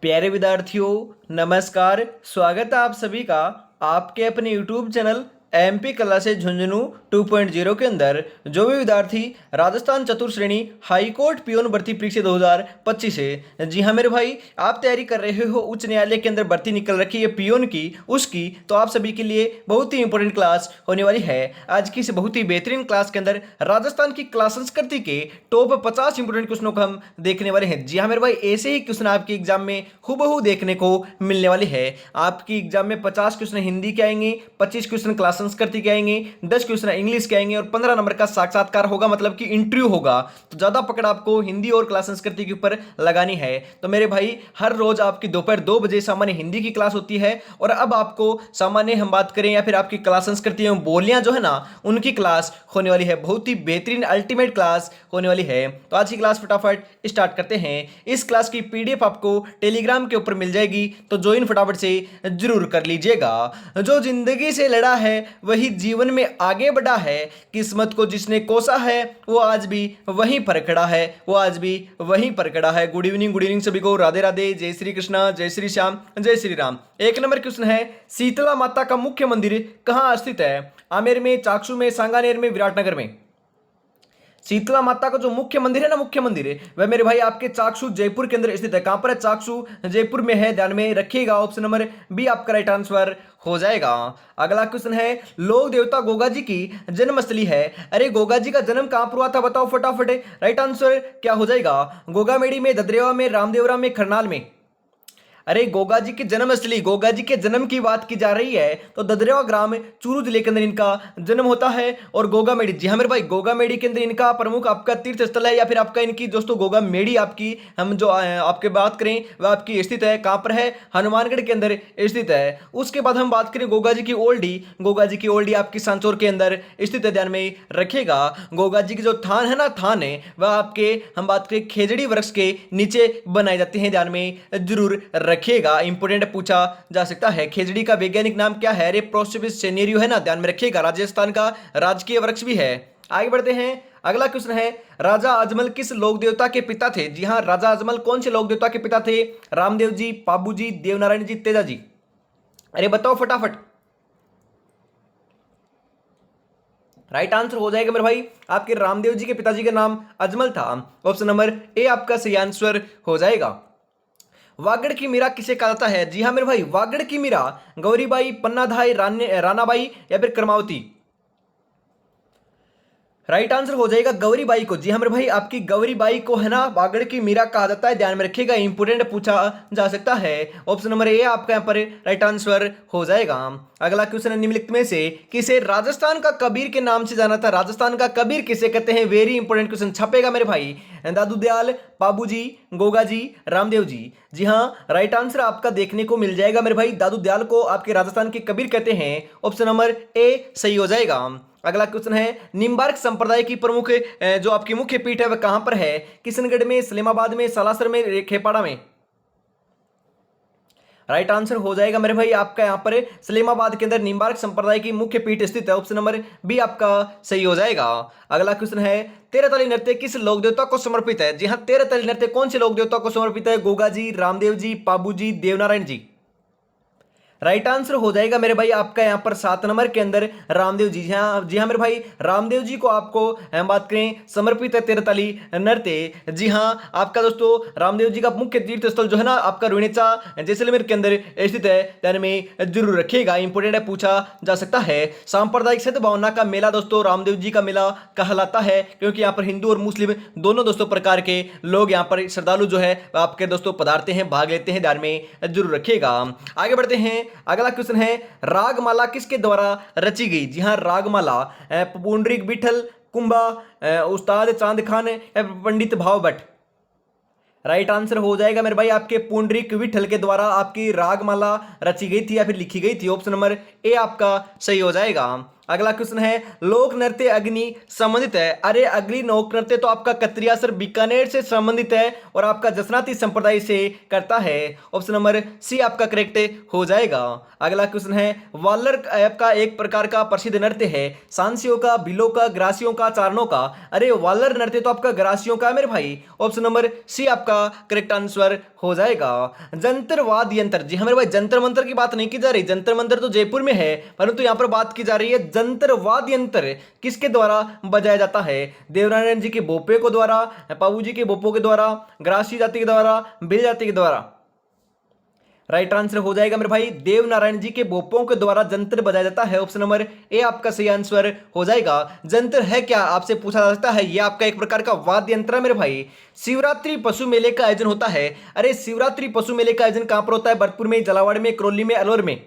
प्यारे विद्यार्थियों, नमस्कार। स्वागत है आप सभी का आपके अपने YouTube channel MP classes Jhunjhunu 2.0 के अंदर। जो भी विद्यार्थी राजस्थान चतुर्थ श्रेणी हाई कोर्ट पियोन भर्ती परीक्षा 2025 है, जी हाँ मेरे भाई, आप तैयारी कर रहे हो उच्च न्यायालय के अंदर भर्ती निकल रखी है पियोन की, उसकी तो आप सभी के लिए बहुत ही इंपॉर्टेंट क्लास होने वाली है। आज की इस बहुत ही बेहतरीन क्लास के अंदर राजस्थान की क्लास संस्कृति के टॉप 50 इंपोर्टेंट क्वेश्चनों को हम देखने वाले हैं। जी हाँ मेरे भाई, ऐसे ही क्वेश्चन आपके एग्जाम में हूबहू देखने को मिलने वाले है। आपकी एग्जाम में 50 क्वेश्चन हिंदी के आएंगे, 25 क्वेश्चन क्लास संस्कृति के आएंगे, 10 क्वेश्चन इंग्लिश के आएंगे और 15 नंबर का साक्षात्कार होगा, मतलब कि इंटरव्यू होगा। तो ज्यादा पकड़ आपको हिंदी और क्लास संस्कृति के ऊपर लगानी है। तो मेरे भाई, हर रोज आपकी दोपहर 2 बजे सामान्य हिंदी की क्लास होती है और अब आपको सामान्य हम बात करें या फिर आपकी क्लास संस्कृति एवं बोलियां जो है ना, उनकी क्लास होने वाली है। बहुत ही बेहतरीन अल्टीमेट क्लास होने वाली है। तो आज की क्लास फटाफट स्टार्ट करते हैं। इस क्लास की पीडीएफ आपको टेलीग्राम के ऊपर मिल जाएगी, तो ज्वाइन फटाफट से जरूर कर लीजिएगा। जो जिंदगी से लड़ा है वही जीवन में आगे बढ़ा है, किस्मत को जिसने कोसा है वो आज भी वहीं पर खड़ा है, वो आज भी वहीं पर खड़ा है। गुड इवनिंग सभी को, राधे राधे, जय श्री कृष्णा, जय श्री श्याम, जय श्री राम। एक नंबर क्वेश्चन है, शीतला माता का मुख्य मंदिर कहां स्थित है? आमेर में, चाकसू में, सांगानेर में, विराटनगर में? शीतला माता का जो मुख्य मंदिर है ना, मुख्य मंदिर है वह मेरे भाई आपके चाकसू जयपुर के अंदर स्थित है। कहां पर है? चाकसू जयपुर में है, ध्यान में रखिएगा। ऑप्शन नंबर बी आपका राइट आंसर हो जाएगा। अगला क्वेश्चन है, लोक देवता गोगा जी की जन्मस्थली है। अरे गोगा जी का जन्म कहां पर हुआ था, बताओ फटाफट। राइट आंसर क्या हो जाएगा? गोगामेड़ी में, ददरेवा में, रामदेवरा में, खरनाल में? अरे गोगा जी की जन्मस्थली, गोगा जी के जन्म की बात की जा रही है, तो ददरेवा ग्राम चूरू जिले के अंदर इनका जन्म होता है। और गोगामेड़ी, जी हाँ मेरे भाई, गोगामेड़ी के अंदर इनका प्रमुख आपका तीर्थ स्थल है, या फिर आपका इनकी दोस्तों गोगामेड़ी आपकी हम जो आपके बात करें वह आपकी स्थित है। कहां पर है? हनुमानगढ़ के अंदर स्थित है। उसके बाद हम बात करें गोगा जी की ओल्डी, गोगा जी की ओल्डी आपकी सांचौर के अंदर स्थित है, ध्यान में रखेगा। गोगा जी की जो थान है ना, थान है वह आपके हम बात करें खेजड़ी वृक्ष के नीचे बनाए जाते हैं, ध्यान में जरूर रखिएगा। इंपोर्टेंट पूछा जा सकता है। खेजड़ी का वैज्ञानिक नाम क्या है? रे प्रोसिपिस सेनेरियो है ना, ध्यान में रखिएगा। राजस्थान का राजकीय वृक्ष भी है। आगे बढ़ते हैं। अगला क्वेश्चन है, राजा अजमल किस लोक देवता के पिता थे? जी हां, राजा अजमल कौन से लोक देवता के पिता थे? रामदेव जी, पाबू जी, देवनारायण जी, तेजा जी? अरे बताओ फटाफट। राइट आंसर हो जाएगा मेरे भाई, आपके रामदेव जी के पिताजी का नाम अजमल था। ऑप्शन नंबर ए आपका सही आंसर हो जाएगा। वागड़ की मीरा किसे कहा जाता है? जी हाँ मेरे भाई, वागड़ की मीरा गौरीबाई, पन्नाधाई, रानाबाई या फिर कर्मावती? राइट आंसर हो जाएगा गौरीबाई को। जी हाँ मेरे भाई, आपकी गौरीबाई को है ना वागड़ की मीरा कहा जाता है, ध्यान में रखिएगा। इंपोर्टेंट पूछा जा सकता है। ऑप्शन नंबर ए आपका यहाँ पर राइट आंसर हो जाएगा। अगला क्वेश्चन है, निम्नलिखित में से किसे राजस्थान का कबीर के नाम से जाना था? राजस्थान का कबीर किसे कहते हैं? वेरी इंपोर्टेंट क्वेश्चन छपेगा मेरे भाई। दादू दयाल, बाबू जी, गोगा जी, रामदेव जी? जी हाँ, राइट आंसर आपका देखने को मिल जाएगा मेरे भाई, दादू दयाल को आपके राजस्थान के कबीर कहते हैं। ऑप्शन नंबर ए सही हो जाएगा। अगला क्वेश्चन है, निम्बार्क संप्रदाय की प्रमुख जो आपकी मुख्य पीठ है वह कहां पर है? किशनगढ़ में, सलेमाबाद में, सालासर में, खेपाड़ा में? राइट आंसर हो जाएगा मेरे भाई आपका यहाँ पर सलेमाबाद के अंदर निम्बार्क संप्रदाय की मुख्य पीठ स्थित है। ऑप्शन नंबर बी आपका सही हो जाएगा। अगला क्वेश्चन है, तेरहताली नृत्य किस लोक देवता को समर्पित है? जी हाँ, तेरहताली नृत्य कौन से लोक देवता को समर्पित है? गोगा जी, रामदेव जी, पाबू जी, देवनारायण जी? राइट आंसर हो जाएगा मेरे भाई आपका यहाँ पर 7 नंबर के अंदर रामदेव जी। जी हाँ मेरे भाई, रामदेव जी को आपको हम बात करें समर्पित है तेरहताली नृत्य। जी हाँ, आपका दोस्तों रामदेव जी का मुख्य तीर्थ स्थल जो है ना आपका रुणेचा जैसलमेर के अंदर स्थित है, ध्यान में जरूर रखिएगा। इंपोर्टेंट है, पूछा जा सकता है। सांप्रदायिक सद्भावना का मेला दोस्तों रामदेव जी का मेला कहलाता है, क्योंकि यहाँ पर हिंदू और मुस्लिम दोनों दोस्तों प्रकार के लोग यहाँ पर श्रद्धालु जो है आपके दोस्तों पधारते हैं, भाग लेते हैं, ध्यान में जरूर रखिएगा। आगे बढ़ते हैं। अगला क्वेश्चन है, रागमाला किसके द्वारा रची गई? जी हां, रागमाला पुंडरीक विठल, कुंभा, उस्ताद चांद खान या पंडित भाव भट्ट? राइट आंसर हो जाएगा मेरे भाई, आपके पुंडरीक विठल के द्वारा आपकी रागमाला रची गई थी या फिर लिखी गई थी। ऑप्शन नंबर ए आपका सही हो जाएगा। अगला क्वेश्चन है लोक नृत्य अग्नि संबंधित है। अरे अग्नि लोक नृत्य तो आपका कतरियासर बीकानेर से संबंधित है और आपका जसनाती संप्रदाय से करता है। ऑप्शन नंबर सी आपका करेक्ट हो जाएगा। अगला क्वेश्चन है वालर ऐप का एक प्रकार का प्रसिद्ध नृत्य है, सांसियों का, बिलों का, ग्रासियों का, चारणों का। अरे वालर नृत्य तो आपका ग्रासियों का है मेरे भाई। ऑप्शन नंबर सी आपका करेक्ट आंसर हो जाएगा। जंतर वाद यंत्र, जी हाँ मेरे भाई, जंतर मंत्र की बात नहीं की जा रही, जंतर मंत्र तो जयपुर में है, परंतु यहां पर बात की जा रही है जंतर वाद यंत्र किसके द्वारा बजाया जाता है? देवनारायण जी के बोपे को द्वारा, पाबू जी के बोपों के द्वारा, ग्रासी जाति के द्वारा, भिल जाति के द्वारा। राइट आंसर हो जाएगा मेरे भाई, देवनारायण जी के बोपों के द्वारा जंतर बजाया जाता है। ऑप्शन नंबर ए आपका सही आंसर हो जाएगा। जंतर है क्या आपसे पूछा जा सकता है, यह आपका एक प्रकार का वाद्य यंत्र है मेरे भाई। शिवरात्रि पशु मेले का आयोजन होता है। अरे शिवरात्रि पशु मेले का आयोजन कहां पर होता है? भरतपुर में, जलावाड़ में, करौली में, अलवर में।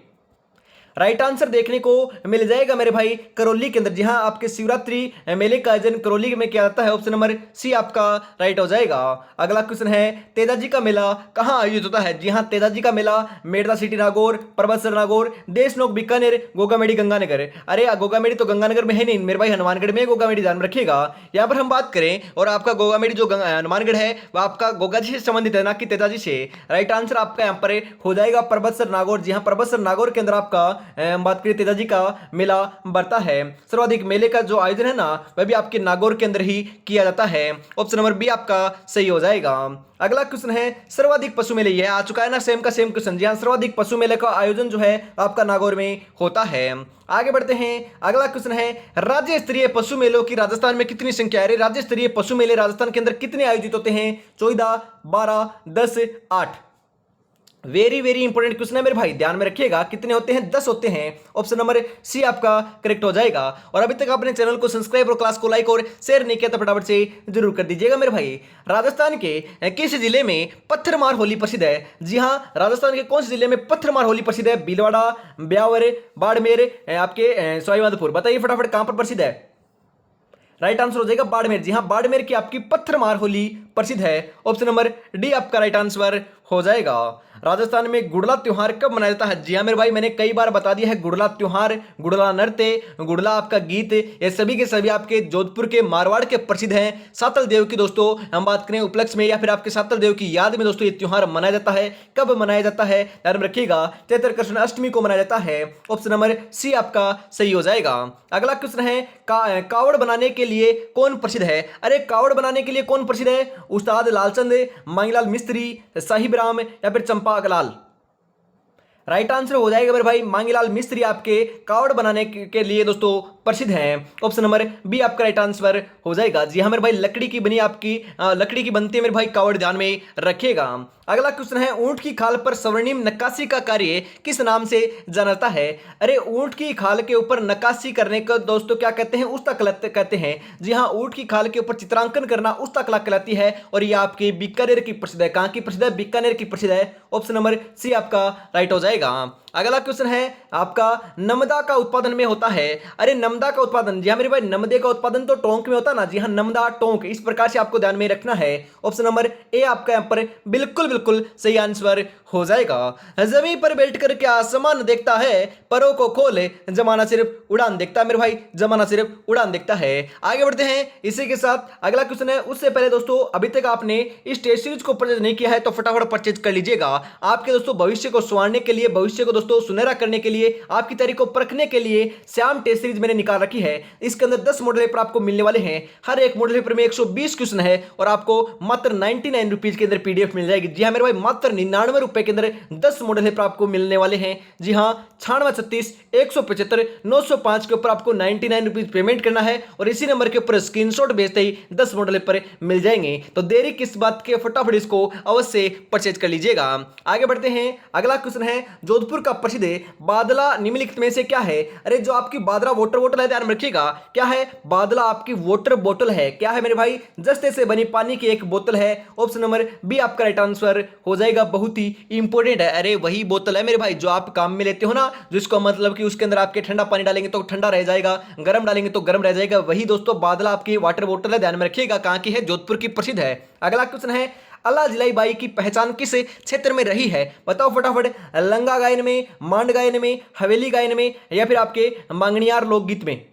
राइट आंसर देखने को मिल जाएगा मेरे भाई करौली के अंदर। जी हाँ, आपके शिवरात्रि मेले का आयोजन करौली में किया जाता है। ऑप्शन नंबर सी आपका राइट हो जाएगा। अगला क्वेश्चन है तेजाजी का मेला कहाँ आयोजित होता है? जी हाँ, तेजाजी का मेला मेड़ता सिटी नागौर, परबतसर नागौर, देशनोक बीकानेर, गोगामेड़ी गंगानगर। अरे गोगामेड़ी तो गंगानगर में है नहीं मेरे भाई, हनुमानगढ़ में गोगामेड़ी, ध्यान रखिएगा। यहाँ पर हम बात करें और आपका गोगामेड़ी जो हनुमानगढ़ है वह आपका गोगाजी से संबंधित है, ना कि तेजाजी से। राइट आंसर आपका यहाँ पर हो जाएगा परबतसर नागौर। जी हाँ, परबतसर नागौर के अंदर आपका बात करें तेजाजी का मेला बढ़ता है। सर्वाधिक मेले का जो आयोजन है ना वह भी आपके नागौर के अंदर ही किया जाता है। ऑप्शन नंबर बी आपका सही हो जाएगा। अगला क्वेश्चन है सर्वाधिक पशु मेले, यह आ चुका है ना सेम का सेम क्वेश्चन। जी हाँ, सर्वाधिक पशु मेले का आयोजन जो है आपका नागौर में होता है। आगे बढ़ते हैं। अगला क्वेश्चन है राज्य स्तरीय पशु मेलों की राजस्थान में कितनी संख्या है? राज्य स्तरीय पशु मेले राजस्थान के अंदर कितने आयोजित होते हैं? 14, 12, 10, 8। वेरी वेरी इंपॉर्टेंट क्वेश्चन है मेरे भाई, ध्यान में रखिएगा। कितने होते हैं? 10 होते हैं। ऑप्शन नंबर सी आपका करेक्ट हो जाएगा। और अभी तक आपने चैनल को सब्सक्राइब और क्लास को लाइक और शेयर नहीं किया तो फटाफट से जरूर कर दीजिएगा मेरे भाई। राजस्थान के किस जिले में पत्थरमार होली प्रसिद्ध है? जी हाँ, राजस्थान के कौन से जिले में पत्थरमार होली प्रसिद्ध है? भीलवाड़ा, ब्यावर, बाड़मेर, आपके सवाईमाधोपुर। बताइए फटाफट कहां पर प्रसिद्ध है? राइट आंसर हो जाएगा बाड़मेर। जी हाँ, बाड़मेर की आपकी पत्थरमार होली प्रसिद्ध है। ऑप्शन नंबर डी आपका राइट आंसर हो जाएगा। राजस्थान में गुड़ला त्योहार कब मनाया जाता है? जी हाँ मेरे भाई, मैंने कई बार बता दिया है। गुड़ला त्योहार, गुड़ला नृत्य, गुड़ला आपका गीत, ये सभी के सभी आपके जोधपुर के मारवाड़ के प्रसिद्ध हैं। सातल देव की दोस्तों हम बात करें उपलक्ष्य में या फिर आपके सातल देव की याद में दोस्तों ये त्योहार मनाया जाता है। कब मनाया जाता है ध्यान में रखिएगा? चैत्र कृष्ण अष्टमी को मनाया जाता है। ऑप्शन नंबर सी आपका सही हो जाएगा। अगला क्वेश्चन है कावड़ बनाने के लिए कौन प्रसिद्ध है? अरे कावड़ बनाने के लिए कौन प्रसिद्ध है? उस्ताद लालचंद, मांगीलाल मिस्त्री, साहिब राम या फिर चंपाकलाल। राइट आंसर हो जाएगा मेरे भाई मांगीलाल मिस्त्री आपके कावड़ बनाने के लिए दोस्तों प्रसिद्ध हैं। ऑप्शन नंबर बी आपका राइट आंसर हो जाएगा। जी हाँ मेरे भाई, लकड़ी की बनी आपकी लकड़ी की बनती है मेरे भाई कावड़, ध्यान में रखिएगा। अगला क्वेश्चन है ऊंट की खाल पर स्वर्णिम नक्काशी का कार्य किस नाम से जाना जाता है? अरे ऊंट की खाल के ऊपर नक्काशी करने को दोस्तों क्या कहते हैं? उस्ता कला कहते हैं। जी हाँ, ऊंट की खाल के ऊपर चित्रांकन करना उस्ता कला कहलाती है और ये आपकी बीकानेर की प्रसिद्ध है। कहाँ की प्रसिद्ध है? बीकानेर की प्रसिद्ध है। ऑप्शन नंबर सी आपका राइट हो जाएगा। अगला क्वेश्चन है आपका नमदा का उत्पादन में होता है। अरे नमदा का उत्पादन, जी हाँ मेरे भाई, नमदे का उत्पादन तो टोंक में होता है ना। जी हाँ, नमदा टोंक, इस प्रकार से आपको ध्यान में रखना है। ऑप्शन नंबर ए आपका यहाँ पर बिल्कुल बिल्कुल सही आंसर हो जाएगा। जमीन पर बैठ कर क्या आसमान देखता है, परों को खोले जमाना सिर्फ उड़ान देखता है मेरे भाई, जमाना सिर्फ उड़ान देखता है। आगे बढ़ते हैं इसी के साथ। अगला क्वेश्चन है, उससे पहले दोस्तों अभी तक आपने इस टेस्ट सीरीज को परचेज नहीं किया है तो फटाफट परचेज कर लीजिएगा। आपके दोस्तों भविष्य को संवारने के लिए, भविष्य को दोस्तों सुनहरा करने के लिए, आपकी तैयारी को परखने के लिए श्याम टेस्ट सीरीज मैंने निकाल रखी है। इसके अंदर 10 मॉडल पेपर आपको मिलने वाले हैं। हर एक मॉडल पेपर में 120 क्वेश्चन है और आपको मात्र 99 रुपीज के अंदर पीडीएफ मिल जाएगी। जी हाँ मेरे भाई, मात्र 99 रुपए के अंदर 10 मॉडल पेपर आपको मिलने वाले हैं। जी हाँ, 9636 175 905 के ऊपर आपको 99 रुपीज पेमेंट करना है और इसी नंबर के ऊपर स्क्रीनशॉट भेजते ही 10 मॉडल पेपर मिल जाएंगे। तो देरी किस बात के, फटाफट इसको अवश्य परचेज कर लीजिएगा। आगे बढ़ते हैं। अगला क्वेश्चन है, जोधपुर का प्रसिद्ध बादला निम्नलिखित में से क्या है? अरे जो आपकी बादला वाटर बोतल है, ध्यान में रखिएगा, क्या है? बादला आपकी वाटर बोतल है। क्या है मेरे भाई? जस्ते से बनी पानी की एक बोतल है। ऑप्शन नंबर बी आपका राइट आंसर हो जाएगा। बहुत ही इंपॉर्टेंट है। अरे वही बोतल है मेरे भाई जो आप काम में लेते हो ना, जिसको मतलब कि उसके अंदर आपके ठंडा पानी डालेंगे तो ठंडा रह जाएगा, गर्म डालेंगे तो गर्म रह जाएगा। वही दोस्तों बादला आपकी वाटर बोतल है, ध्यान में रखिएगा। कहां की है? जोधपुर की प्रसिद्ध है। अगला क्वेश्चन है, अलाजिलाई बाई की पहचान किस क्षेत्र में रही है? बताओ फटाफट। लंगा गायन में, मांड गायन में, हवेली गायन में, या फिर आपके मांगणियार लोकगीत में?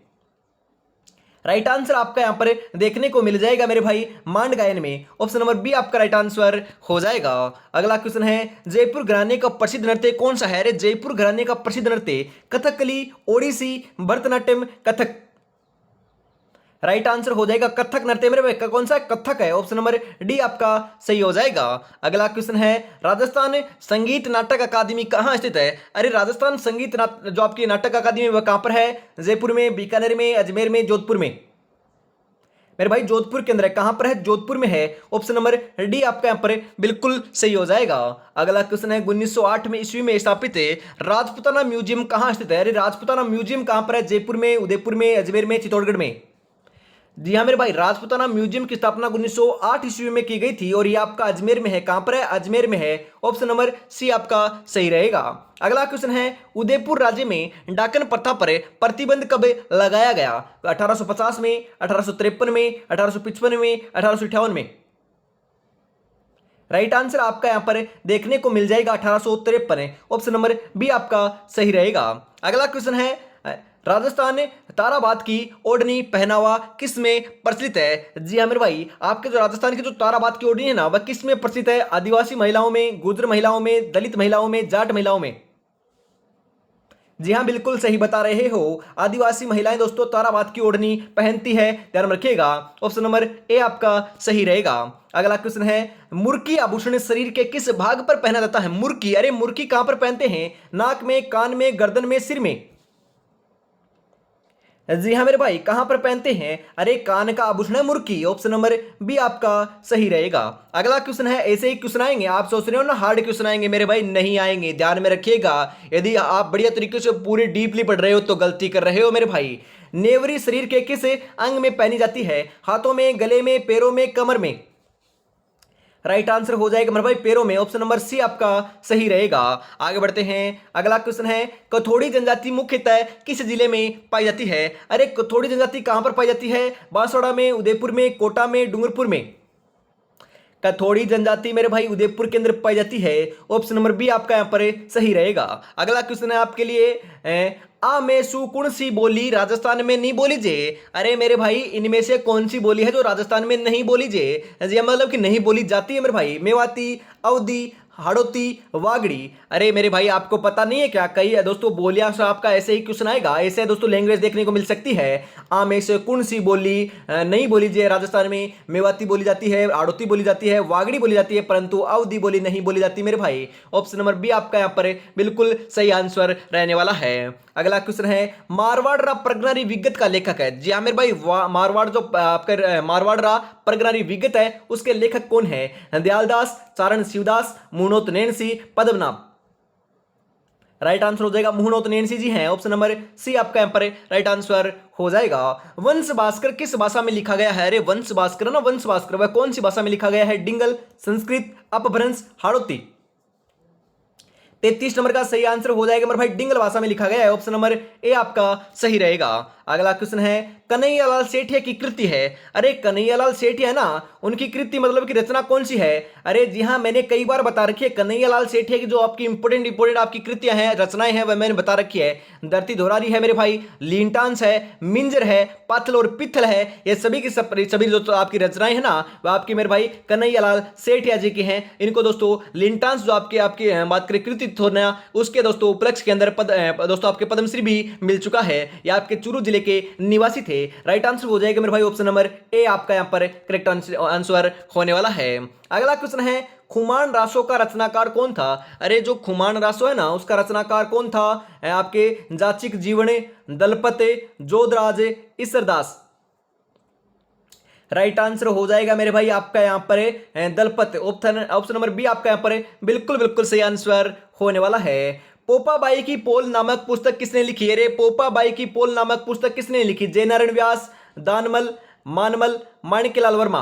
राइट आंसर आपका यहां पर देखने को मिल जाएगा मेरे भाई मांड गायन में। ऑप्शन नंबर बी आपका राइट आंसर हो जाएगा। अगला क्वेश्चन है, जयपुर घराने का प्रसिद्ध नृत्य कौन सा है? अरे जयपुर घराने का प्रसिद्ध नृत्य कथकली, ओडिसी, भरतनाट्यम, कथक। राइट आंसर हो जाएगा कथक नृत्य मेरे भाई। कौन सा? कथक है। ऑप्शन नंबर डी आपका सही हो जाएगा। अगला क्वेश्चन है, राजस्थान संगीत नाटक अकादमी कहाँ स्थित है? अरे राजस्थान संगीत जो आपकी नाटक अकादमी वह कहाँ पर है? जयपुर में, बीकानेर में, अजमेर में, जोधपुर में? मेरे भाई जोधपुर के अंदर है। कहां पर है? जोधपुर में है। ऑप्शन नंबर डी आपका यहां पर बिल्कुल सही हो जाएगा। अगला क्वेश्चन है, 1908 में ईस्वी में स्थापित है राजपुताना म्यूजियम कहां स्थित है? अरे राजपुताना म्यूजियम कहां पर है? जयपुर में, उदयपुर में, अजमेर में, चित्तौड़गढ़ में? जी हाँ मेरे भाई, राजपुताना म्यूजियम की स्थापना 1908 ईस्वी में की गई थी और ये आपका अजमेर में है। कहां पर है? अजमेर में है। ऑप्शन नंबर सी आपका सही रहेगा। अगला क्वेश्चन है, उदयपुर राज्य में डाकन प्रथा पर प्रतिबंध कब लगाया गया? 1850 में, 1853 में, 1855 में, 1858 में? राइट आंसर आपका यहां पर देखने को मिल जाएगा 1853। ऑप्शन नंबर बी आपका सही रहेगा। अगला क्वेश्चन है, राजस्थान ताराबाद की ओढ़नी पहनावा किस में प्रचलित है? जी हाँ मेरे भाई, आपके जो राजस्थान की जो ताराबाद की ओढ़नी है ना, वह किस में प्रचलित है? आदिवासी महिलाओं में, गुर्जर महिलाओं में, दलित महिलाओं में, जाट महिलाओं में? जी हाँ बिल्कुल सही बता रहे हो, आदिवासी महिलाएं दोस्तों ताराबाद की ओढ़नी पहनती है, ध्यान में रखिएगा। ऑप्शन नंबर ए आपका सही रहेगा। अगला क्वेश्चन है, मुर्की आभूषण शरीर के किस भाग पर पहना जाता है? मुर्की, अरे मुर्की कहां पर पहनते हैं? नाक में, कान में, गर्दन में, सिर में? जी हाँ मेरे भाई, कहां पर पहनते हैं? अरे कान का आभूषण है मुर्की। ऑप्शन नंबर बी आपका सही रहेगा। अगला क्वेश्चन है, ऐसे ही क्वेश्चन आएंगे, आप सोच रहे हो ना हार्ड क्वेश्चन आएंगे, मेरे भाई नहीं आएंगे, ध्यान में रखिएगा। यदि आप बढ़िया तरीके से पूरी डीपली पढ़ रहे हो तो गलती कर रहे हो मेरे भाई। नेवरी शरीर के किस अंग में पहनी जाती है? हाथों में, गले में, पैरों में, कमर में? राइट आंसर हो जाएगा मेरे भाई पैरों में। ऑप्शन नंबर सी आपका सही रहेगा। आगे बढ़ते हैं। अगला क्वेश्चन है, कथोड़ी जनजाति मुख्यतः किस जिले में पाई जाती है? अरे कथोड़ी जनजाति कहां पर पाई जाती है? बांसवाड़ा में, उदयपुर में, कोटा में, डूंगरपुर में? कथोड़ी जनजाति मेरे भाई उदयपुर के अंदर पाई जाती है। ऑप्शन नंबर बी आपका यहां पर सही रहेगा। अगला क्वेश्चन है आपके लिए, आ में सु कौन सी बोली राजस्थान में नहीं बोली जे? अरे मेरे भाई, इनमें से कौन सी बोली है जो राजस्थान में नहीं बोली जे? जी मतलब कि नहीं बोली जाती है मेरे भाई। मेवाती, अवधी, हाड़ौती, वागड़ी? अरे मेरे भाई आपको पता नहीं है क्या? कई दोस्तों बोलियां से आपका ऐसे ही क्वेश्चन आएगा, ऐसे दोस्तों लैंग्वेज देखने को मिल सकती है। आम में से कौन सी बोली नहीं बोली जाए राजस्थान में? मेवाती बोली जाती है, हाड़ौती बोली जाती है, वागड़ी बोली जाती है, परंतु अवधी बोली नहीं बोली जाती मेरे भाई। ऑप्शन नंबर बी आपका यहाँ पर बिल्कुल सही आंसर रहने वाला है। अगला क्वेश्चन है, मारवाड़ प्रगनारी विगत का लेखक है? जी हाँ मेरे भाई, मारवाड़ जो आपका मारवाड़ प्रगनारी विगत है उसके लेखक कौन है? दयालदास, चारण शिवदास, मुहनोत नैनसी, पद्मनाभ? राइट आंसर हो जाएगा मुहनोत नैनसी जी हैं। ऑप्शन नंबर सी आपका यहाँ पर राइट आंसर हो जाएगा। वंश भास्कर किस भाषा में लिखा गया है? अरे वंश भास्कर ना, वंश भास्कर वह कौन सी भाषा में लिखा गया है? डिंगल, संस्कृत, अपभ्रंश, हाड़ौती? 33 नंबर का सही आंसर हो जाएगा मेरे भाई, डिंगल भाषा में लिखा गया है। ऑप्शन नंबर ए आपका सही रहेगा। अगला क्वेश्चन है, कन्हैयालाल सेठिया की कृति है? अरे कन्हैयालाल सेठिया है ना, उनकी कृति मतलब की रचना कौन सी है? अरे जी हाँ, मैंने कई बार बता रखी है कन्हैयालाल सेठिया की जो आपकी इंपोर्टेंट आपकी कृतियां हैं, रचनाएं हैं, वह मैंने बता रखी है। धरती धोरारी है मेरे भाई, लीनटांस है, मिंजर है, पाथल और पित्थल है। ये सभी की सभी जो तो आपकी रचनाएं है ना, वह आपकी मेरे भाई कन्हैयालाल सेठिया जी की हैं। इनको दोस्तों लीनटांस जो आपकी आपकी बात करें कृति होना, उसके दोस्तों उपलक्ष्य के अंदर दोस्तों आपके पद्मश्री भी मिल चुका है। ये आपके चूरू जिले के निवासी थे। राइट आंसर हो जाएगा मेरे भाई ऑप्शन नंबर ए आपका यहां पर करेक्ट आंसर होने वाला है। अगला क्वेश्चन है, खुमान रासो का रचनाकार कौन था? अरे जो खुमान रासो है ना, उसका रचनाकार कौन था? आपके जाचिक जीवने, दलपते, जोधराज, ईसरदास? राइट आंसर हो जाएगा मेरे भाई आपका यहां पर दलपत। ऑप्शन नंबर बी आपका यहां पर बिल्कुल सही आंसर होने वाला है। पोपाबाई की पोल नामक पुस्तक किसने लिखी है? रे पोपाबाई की पोल नामक पुस्तक किसने लिखी? जयनारायण व्यास, दानमल, मानमल, माणिक्यलाल वर्मा?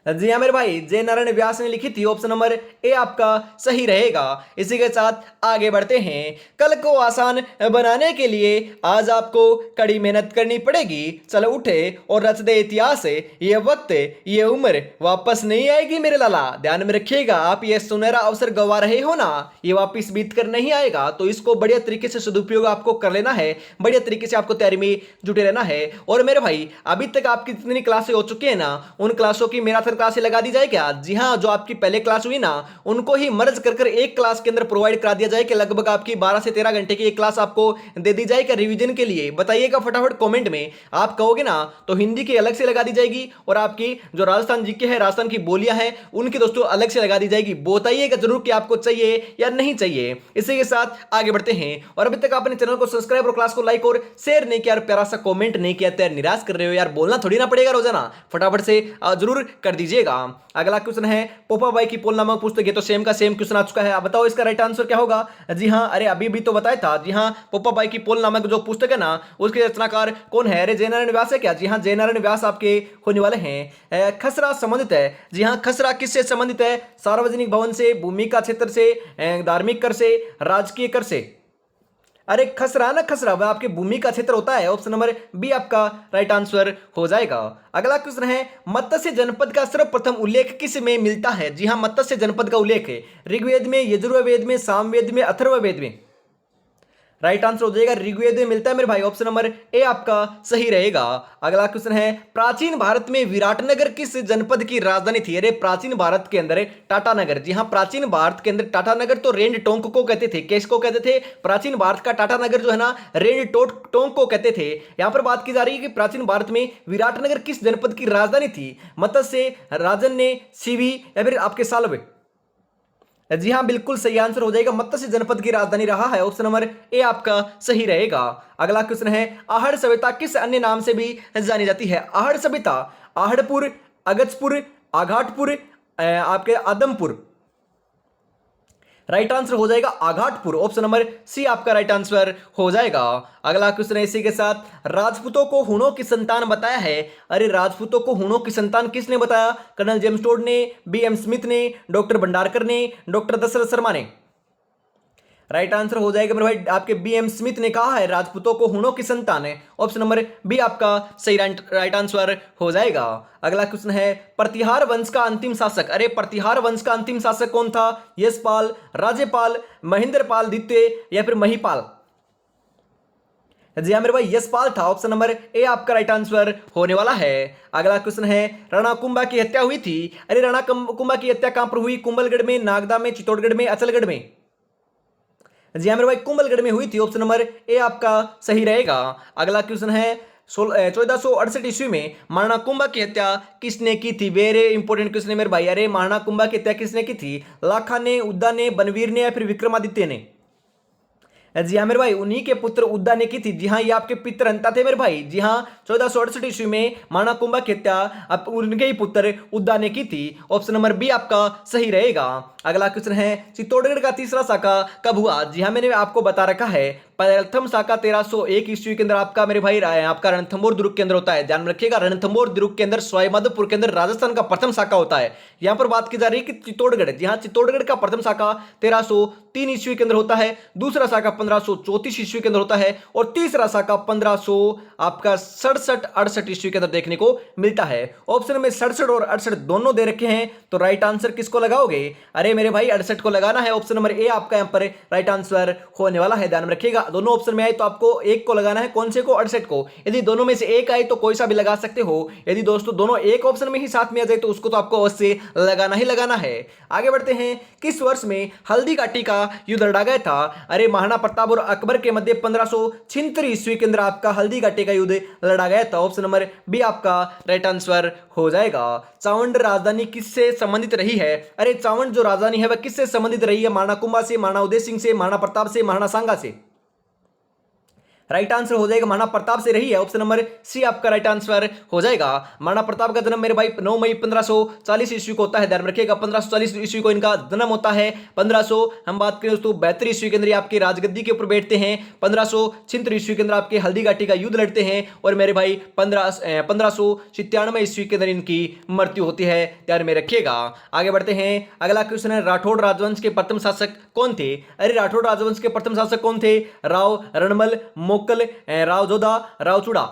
जी हाँ मेरे भाई, जय नारायण व्यास ने लिखी थी। ऑप्शन नंबर ए आपका सही रहेगा। इसी के साथ आगे बढ़ते हैं। कल को आसान बनाने के लिए आज आपको कड़ी मेहनत करनी पड़ेगी। चलो उठे और रच दे इतिहास। ये वक्त, ये उम्र वापस नहीं आएगी मेरे लाला। ध्यान में रखिएगा, आप ये सुनहरा अवसर गंवा रहे हो ना, ये वापस बीत कर नहीं आएगा। तो इसको बढ़िया तरीके से सदुपयोग आपको कर लेना है, बढ़िया तरीके से आपको तैयारी में जुटे रहना है। और मेरे भाई, अभी तक आपकी जितनी क्लासें हो चुकी है ना, उन क्लासों की मेरा क्लासें लगा दी जाए क्या? जी हाँ, जो आपकी पहले क्लास हुई ना, उनको ही मर्ज कर एक क्लास के अंदर प्रोवाइड करा दिया जाए कि लगभग आपकी 12 से 13 घंटे की एक क्लास आपको दे दी जाए क्या रिवीजन के लिए? बताइएगा फटाफट कमेंट में। आप कहोगे ना तो हिंदी की अलग से लगा दी जाएगी, और आपकी जो राजस्थान जीके है, राजस्थान की बोलियां हैं, उनकी दोस्तों अलग से लगा दी जाएगी। बताइएगा जरूर कि आपको चाहिए या नहीं चाहिए। इसी के साथ आगे बढ़ते हैं। और अभी तक आपने चैनल को सब्सक्राइब और क्लास को लाइक और शेयर नहीं किया और प्यारा सा कमेंट नहीं किया तो यार निराश कर रहे हो यार। बोलना थोड़ी ना पड़ेगा रोजाना, फटाफट से जरूर कर दीजिएगा। अगला क्वेश्चन है पोपा बाई की पोल नामक पुस्तक। ये तो सेम का सेम क्वेश्चन आ चुका है। आप बताओ इसका राइट आंसर क्या होगा? जी हाँ, अरे अभी भी तो बताया था। जी हाँ, पोपा बाई की पोल नामक जो पुस्तक है ना, उसके रचनाकार कौन है? अरे जयनारायण व्यास है क्या? जी हाँ, जयनारायण व्यास आपके होने वाले हैं। खसरा संबंधित है। जी हाँ, खसरा किससे संबंधित है? सार्वजनिक भवन से, भूमि का क्षेत्र से, धार्मिक कर से, राजकीय कर से। अरे खसरा ना, खसरा वह आपके भूमि का क्षेत्र होता है। ऑप्शन नंबर बी आपका राइट आंसर हो जाएगा। अगला क्वेश्चन है मत्स्य जनपद का सर्वप्रथम उल्लेख किस में मिलता है? जी हाँ, मत्स्य जनपद का उल्लेख है ऋग्वेद में, यजुर्वेद में, सामवेद में, अथर्ववेद में। राइट आंसर हो जाएगा ऋग्वेद में मिलता है मेरे भाई। ऑप्शन नंबर ए आपका सही रहेगा। अगला क्वेश्चन है प्राचीन भारत में विराटनगर किस जनपद की राजधानी थी? अरे प्राचीन भारत के अंदर टाटानगर। जी हाँ, प्राचीन भारत के अंदर टाटानगर तो रेंड टोंक को कहते थे। किसको कहते थे? प्राचीन भारत का टाटानगर जो है ना, रेंड टोंक को कहते थे। यहां पर बात की जा रही है कि प्राचीन भारत में विराटनगर किस जनपद की राजधानी थी? मत्स्य, राजन्य, सीवी या फिर आपके सालवे। जी हाँ, बिल्कुल सही आंसर हो जाएगा। मत्स्य जनपद की राजधानी रहा है। ऑप्शन नंबर ए आपका सही रहेगा। अगला क्वेश्चन है आहड़ सभ्यता किस अन्य नाम से भी जानी जाती है? आहड़ सभ्यता आहड़पुर, अगस्पुर, आघाटपुर, आपके आदमपुर। राइट आंसर हो जाएगा आघाटपुर। ऑप्शन नंबर सी आपका राइट आंसर हो जाएगा। अगला क्वेश्चन है इसी के साथ राजपूतों को हुणों की संतान बताया है। अरे राजपूतों को हुणों की संतान किसने बताया? कर्नल जेम्स टोड ने, बी.एम. स्मिथ ने, डॉक्टर भंडारकर ने, डॉक्टर दशरथ शर्मा ने। राइट आंसर हो जाएगा मेरे भाई, आपके बी.एम. स्मिथ ने कहा है राजपूतों को हुणों की संतान है। ऑप्शन नंबर बी आपका सही राइट आंसर हो जाएगा। अगला क्वेश्चन है प्रतिहार वंश का अंतिम शासक। अरे प्रतिहार वंश का अंतिम शासक कौन था? यशपाल, राज्यपाल, महेंद्रपाल द्वितीय या फिर महिपाल। जी हाँ मेरे भाई, यशपाल था। ऑप्शन नंबर ए आपका राइट आंसर होने वाला है। अगला क्वेश्चन है रणकुंभा की हत्या हुई थी। अरे रणकुंभा की हत्या कहां पर हुई? कुंभलगढ़ में, नागदा में, चित्तौड़गढ़ में, अचलगढ़ में। जी हाँ मेरे भाई, कुंभलगढ़ में हुई थी। ऑप्शन नंबर ए आपका सही रहेगा। अगला क्वेश्चन है 1468 ईस्वी में महाराणा कुंभा की हत्या किसने की थी? वेरी इंपॉर्टेंट क्वेश्चन है मेरे भाई। अरे महाराणा कुंभा की हत्या किसने की थी? लाखा ने, उद्दा ने, बनवीर ने या फिर विक्रमादित्य ने? जी हाँ मेरे भाई, उन्हीं के पुत्र उद्दा ने की थी। जी हाँ, ये आपके पितरहंता थे मेरे भाई। जी हाँ, 1468 ईस्वी में महाराणा कुंभा की हत्या उनके ही पुत्र उद्दा ने की थी। ऑप्शन नंबर बी आपका सही रहेगा। अगला क्वेश्चन है चित्तौड़गढ़ का तीसरा शाखा कब हुआ? जी हाँ, मैंने आपको बता रखा है प्रथम शाखा 1301 ईस्वी के अंदर आपका मेरे भाई आपका रणथंभौर दुर्ग के अंदर होता है। ध्यान में रखिएगा, रणथंभौर दुर्ग के अंदर सवाईमाधोपुर के अंदर राजस्थान का प्रथम शाखा होता है। यहां पर बात की जा रही है कि चित्तौड़गढ़, जी हाँ, चित्तौड़गढ़ का प्रथम शाखा 1303 ईस्वी के अंदर होता है, दूसरा शाखा 1534 ईस्वी के अंदर होता है और तीसरा शाखा 1500 आपका 67-68 ईस्वी के अंदर देखने को मिलता है। ऑप्शन में 67 और 68 दोनों दे रखे हैं, तो राइट आंसर किसको लगाओगे? अरे मेरे भाई 68 को लगाना है। ऑप्शन नंबर ए आपका यहां पर राइट आंसर होने वाला है। ध्यान में रखिएगा, दोनों ऑप्शन में आए तो आपको एक को लगाना है। कौन से को? 68 को। यदि दोनों में से एक आए तो कोई सा भी लगा सकते हो। यदि दोस्तों दोनों एक ऑप्शन में ही साथ में आ जाए तो उसको तो आपको अवश्य लगाना ही लगाना है। आगे बढ़ते हैं, किस वर्ष में हल्दी घाटी का युद्ध लड़ा गया था? अरे महाराणा प्रताप और अकबर के मध्य 1576 ईस्वी के अंदर आपका हल्दी घाटी का युद्ध लड़ा गया था। ऑप्शन नंबर बी आपका राइट आंसर हो जाएगा। चावंड राजधानी किससे संबंधित रही है? अरे चावंड जो राजधानी है वह किससे संबंधित रही है? महाराणा कुंभा से, महाराणा उदय सिंह से, महाराणा प्रताप से, महाराणा सांगा से। राइट आंसर हो जाएगा महाराणा प्रताप से रही है। ऑप्शन नंबर सी आपका राइट आंसर हो जाएगा। महाराणा प्रताप का जन्म मेरे भाई 9 मई 1540 ईस्वी को होता है, ध्यान रखिएगा 1540 ईस्वी को इनका जन्म होता है। 1500 हम बात करें दोस्तों 72 ईस्वी के अंदर आपके राजगद्दी के ऊपर बैठते हैं। 1576 ईस्वी के अंदर आपके हल्दी घाटी का युद्ध लड़ते हैं और मेरे भाई 1597 ईस्वी के अंदर इनकी मृत्यु होती है, ध्यान में रखिएगा। आगे बढ़ते हैं, अगला क्वेश्चन है राठौड़ राजवंश के प्रथम शासक कौन थे? अरे राठौड़ राजवंश के प्रथम शासक कौन थे? राव रणमल, मोक्कल, राव जोधा, राव चूड़ा।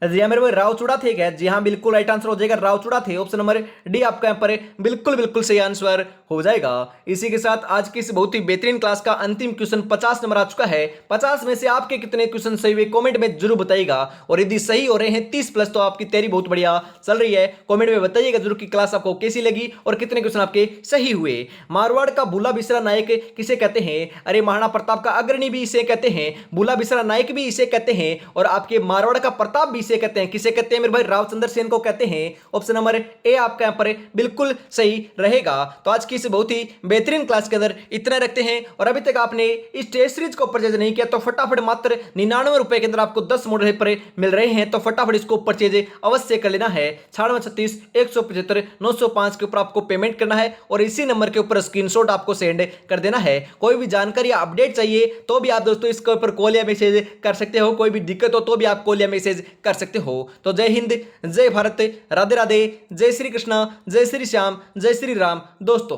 जी हाँ मेरे भाई राव चूड़ा थे क्या? जी हाँ बिल्कुल राइट आंसर हो जाएगा, राव चूड़ा थे। ऑप्शन नंबर डी आपका यहाँ पर बिल्कुल बिल्कुल सही आंसर हो जाएगा। इसी के साथ आज की इस बहुत ही बेहतरीन क्लास का अंतिम क्वेश्चन 50 नंबर आ चुका है। 50 में से आपके कितने क्वेश्चन सही हुए कमेंट में जरूर बताइएगा, और यदि सही हो रहे हैं 30 प्लस तो आपकी तैयारी बहुत बढ़िया चल रही है। कमेंट में बताइएगा जरूर कि क्लास आपको कैसी लगी और कितने क्वेश्चन आपके सही हुए। मारवाड़ का भूला बिसरा नायक किसे कहते हैं? अरे महाराणा प्रताप का अग्रणी भी इसे कहते हैं, भूला बिसरा नायक भी इसे कहते हैं, और आपके मारवाड़ का प्रताप भी इसे कहते हैं। किसे कहते हैं मेरे भाई? रावचंद्र सेन को कहते हैं। ऑप्शन नंबर ए आपका यहाँ पर बिल्कुल सही रहेगा। तो आज की इस बहुत ही बेहतरीन क्लास के अंदर इतना रखते हैं, और अभी तक आपने इस टेस्ट सीरीज को परचेज नहीं किया तो फटाफट मात्र 99 रुपए के अंदर आपको 10 मॉडल पर मिल रहे हैं, तो फटाफट इसको परचेज अवश्य कर लेना है। 9636 175 905 के ऊपर आपको पेमेंट करना है, और इसी नंबर के ऊपर स्क्रीनशॉट आपको सेंड कर देना है। कोई भी जानकारी या अपडेट चाहिए तो भी आप दोस्तों इसके ऊपर कॉल या मैसेज कर सकते हो। कोई भी दिक्कत हो तो भी आप कॉल या मैसेज कर सकते हो। तो जय हिंद, जय भारत, राधे राधे, जय श्री कृष्णा, जय श्री श्याम, जय श्री राम दोस्तों।